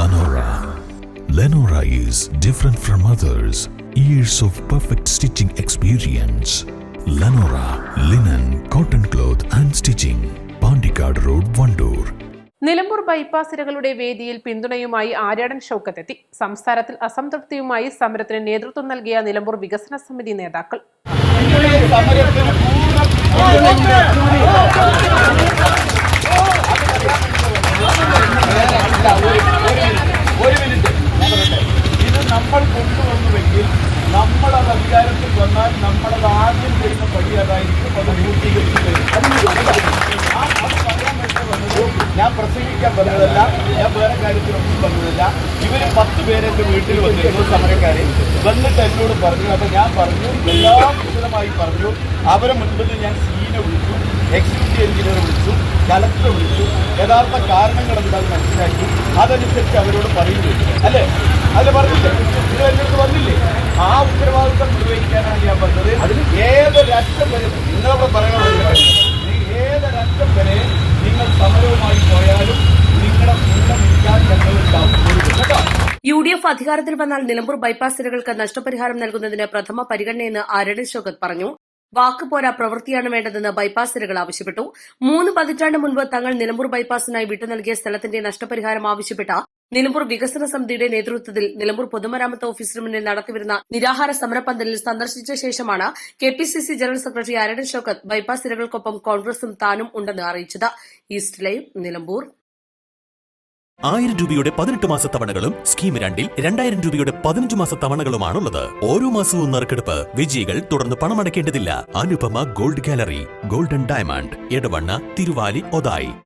Lenora. Lenora is different from others. Years of perfect stitching experience. Lenora, linen, cotton cloth and stitching. Pandikad Road, Vandoor. Nilambur ബൈപ്പാസിരകളുടെ വേദിയിൽ പിന്തുണയുമായി ആര്യാടൻ ഷൗക്കത്ത് എത്തി. സംസ്ഥാനത്തിൽ അസംതൃപ്തിയുമായി സമരത്തിന് നേതൃത്വം നൽകിയ നിലമ്പൂർ വികസന സമിതി നേതാക്കൾ നമ്മൾ കൊണ്ടുവന്നുവെങ്കിൽ നമ്മളത് അധികാരത്തിൽ വന്നാൽ നമ്മളത് ആദ്യം ചെയ്യുന്ന പടി അതായിരിക്കും. അത് ഞാൻ പ്രസംഗിക്കാൻ പറഞ്ഞതല്ല, ഞാൻ വേറെ കാര്യത്തിലൊന്നും പറഞ്ഞതല്ല. ഇവര് 10 പേരെ എൻ്റെ വീട്ടിൽ വന്നിരുന്നു, സമരക്കാരെ വന്നിട്ട് എന്നോട് പറഞ്ഞു. അപ്പം ഞാൻ പറഞ്ഞു, എല്ലാം വിശദമായി പറഞ്ഞു. അവരെ മുൻപിൽ ഞാൻ സീനെ വിളിച്ചു, എക്സിക്യൂട്ടീവ് എഞ്ചിനീയർ വിളിച്ചു, കലക്ടർ വിളിച്ചു, യഥാർത്ഥ കാരണങ്ങൾ എന്താണെന്ന് മനസ്സിലാക്കി. അതനുസരിച്ച് അവരോട് പറയുന്നു അല്ലേ, അതിൽ പറഞ്ഞില്ലേ, ഇത് എന്നോട് വന്നില്ലേ? ആ ഉത്തരവാദിത്വം നിർവഹിക്കാനാണ് ഞാൻ പറഞ്ഞത്. അതിൽ ഏതൊരറ്റം വരെ നിങ്ങളവിടെ പറയണമെന്ന് ഏതൊരറ്റം വരെ നിങ്ങൾ സമരവുമായി പോയാലും നിങ്ങളുടെ കൂടെ നിൽക്കാൻ ഞങ്ങളുണ്ടാവും. UDF അധികാരത്തിൽ വന്നാൽ നിലമ്പൂർ ബൈപ്പാസിരകൾക്ക് നഷ്ടപരിഹാരം നൽകുന്നതിന് പ്രഥമ പരിഗണനയെന്ന് ആര്യാടൻ ഷൗക്കത്ത് പറഞ്ഞു. വാക്ക് പോരാ, പ്രവൃത്തിയാണ് വേണ്ടതെന്ന് ബൈപ്പാസിരകൾ ആവശ്യപ്പെട്ടു. 3 പതിറ്റാണ്ട് മുൻപ് തങ്ങൾ നിലമ്പൂർ ബൈപ്പാസിനായി വിട്ടുനൽകിയ സ്ഥലത്തിന്റെ നഷ്ടപരിഹാരം ആവശ്യപ്പെട്ട നിലമ്പൂർ വികസന സമിതിയുടെ നേതൃത്വത്തിൽ നിലമ്പൂർ പൊതുമരാമത്ത് ഓഫീസിന് മുന്നിൽ നടത്തിവരുന്ന നിരാഹാര സമരപന്തലിൽ സന്ദർശിച്ച ശേഷമാണ് KPCC general secretary Aryadan Shoukath ബൈപ്പാസിരകൾക്കൊപ്പം കോൺഗ്രസും താനും ഉണ്ടെന്ന് അറിയിച്ചത്. East live, Nilambur. 1000 രൂപയുടെ 18 മാസ തവണകളും സ്കീം 2ൽ 2000 രൂപയുടെ 15 മാസ തവണകളുമാണുള്ളത്. ഓരോ മാസവും നറുക്കെടുപ്പ്. വിജയികൾ തുടർന്ന് പണമടയ്ക്കേണ്ടതില്ല. Anupama gold gallery, golden diamond, Edavanna, Thiruvali, Othayi.